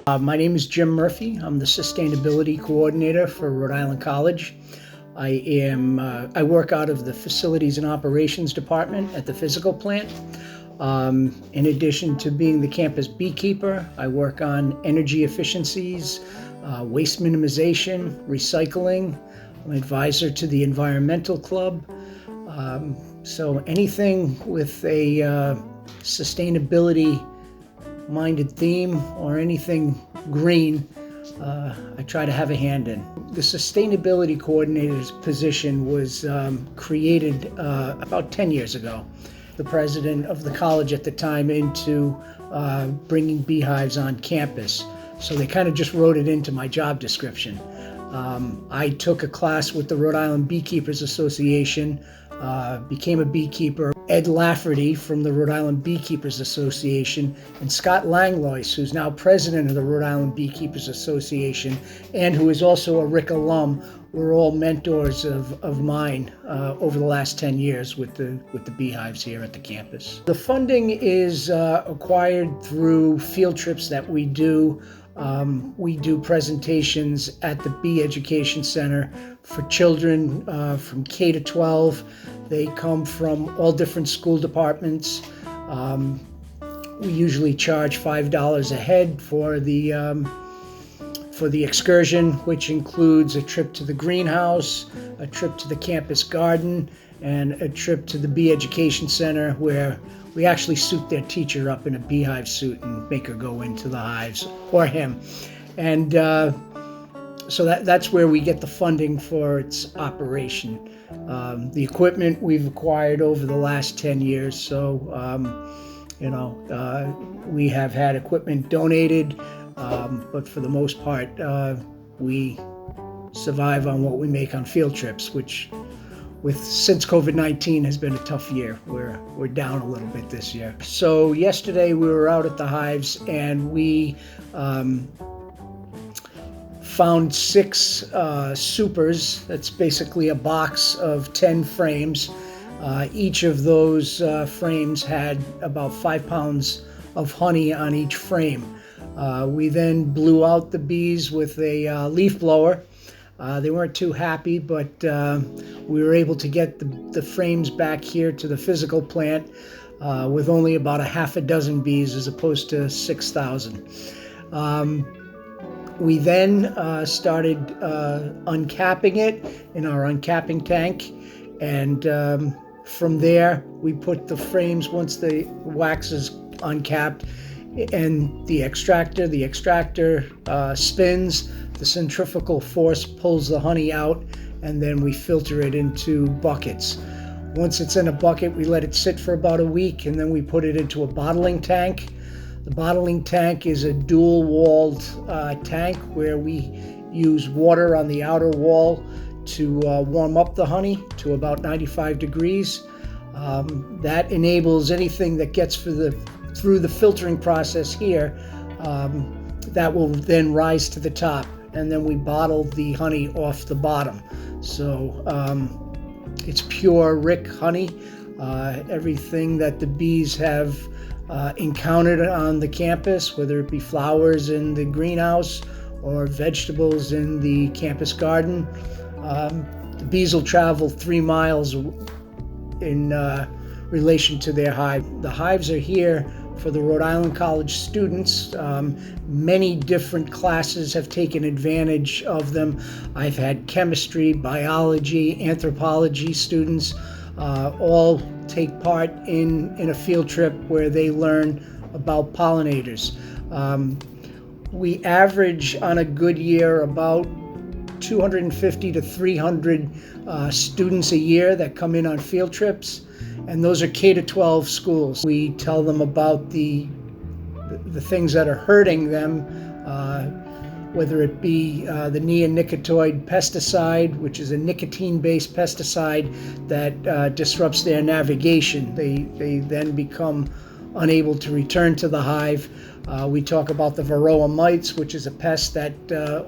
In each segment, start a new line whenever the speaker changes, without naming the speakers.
My name is Jim Murphy. I'm the Sustainability Coordinator for Rhode Island College. I work out of the Facilities and Operations Department at the physical plant. In addition to being the campus beekeeper, I work on energy efficiencies, waste minimization, recycling. I'm an advisor to the Environmental Club. So anything with a sustainability-minded theme or anything green, I try to have a hand in. The Sustainability Coordinator's position was created about 10 years ago. The president of the college at the time into bringing beehives on campus. So they kind of just wrote it into my job description. I took a class with the Rhode Island Beekeepers Association, became a beekeeper. Ed Lafferty from the Rhode Island Beekeepers Association and Scott Langlois, who's now president of the Rhode Island Beekeepers Association and who is also a RIC alum, were all mentors of mine over the last 10 years with the beehives here at the campus. The funding is acquired through field trips that we do. We do presentations at the Bee Education Center for children from K to 12. They come from all different school departments. We usually charge $5 a head for the excursion, which includes a trip to the greenhouse, a trip to the campus garden, and a trip to the Bee Education Center, where we actually suit their teacher up in a beehive suit and make her go into the hives, or him. And so that's where we get the funding for its operation. The equipment we've acquired over the last 10 years, so we have had equipment donated, but for the most part, we survive on what we make on field trips, which since COVID-19 has been a tough year. We're down a little bit this year. So yesterday we were out at the hives and we found 6 supers. That's basically a box of 10 frames. Each of those frames had about 5 pounds of honey on each frame. We then blew out the bees with a leaf blower. They weren't too happy, but we were able to get the frames back here to the physical plant with only about a half a dozen bees as opposed to 6,000. We then started uncapping it in our uncapping tank, and from there we put the frames, once the wax is uncapped, and the extractor spins, the centrifugal force pulls the honey out, and then we filter it into buckets. Once it's in a bucket, we let it sit for about a week, and then we put it into a bottling tank. The bottling tank is a dual-walled tank where we use water on the outer wall to warm up the honey to about 95 degrees. That enables anything that gets through the filtering process here, that will then rise to the top, and then we bottle the honey off the bottom. So it's pure RIC honey. Everything that the bees have encountered on the campus, whether it be flowers in the greenhouse or vegetables in the campus garden, the bees will travel 3 miles in relation to their hive. The hives are here for the Rhode Island College students. Many different classes have taken advantage of them. I've had chemistry, biology, anthropology students all take part in a field trip where they learn about pollinators. We average on a good year about 250 to 300 students a year that come in on field trips, and those are K to 12 schools. We tell them about the things that are hurting them, whether it be the neonicotinoid pesticide, which is a nicotine-based pesticide that disrupts their navigation. They then become unable to return to the hive. We talk about the varroa mites, which is a pest that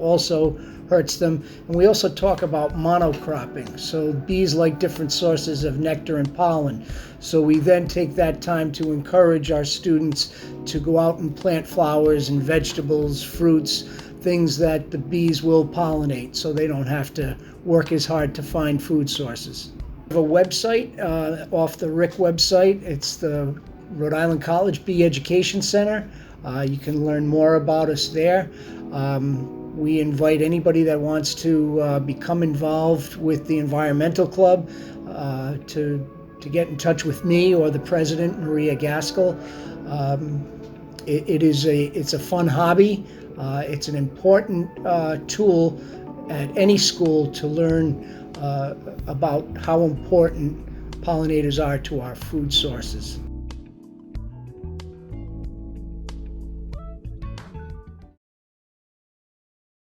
also hurts them. And we also talk about monocropping. So bees like different sources of nectar and pollen. So we then take that time to encourage our students to go out and plant flowers and vegetables, fruits, things that the bees will pollinate, so they don't have to work as hard to find food sources. We have a website off the RIC website. It's the Rhode Island College Bee Education Center. You can learn more about us there. We invite anybody that wants to become involved with the Environmental Club to get in touch with me or the president, Maria Gaskell. It's a fun hobby. It's an important tool at any school to learn about how important pollinators are to our food sources.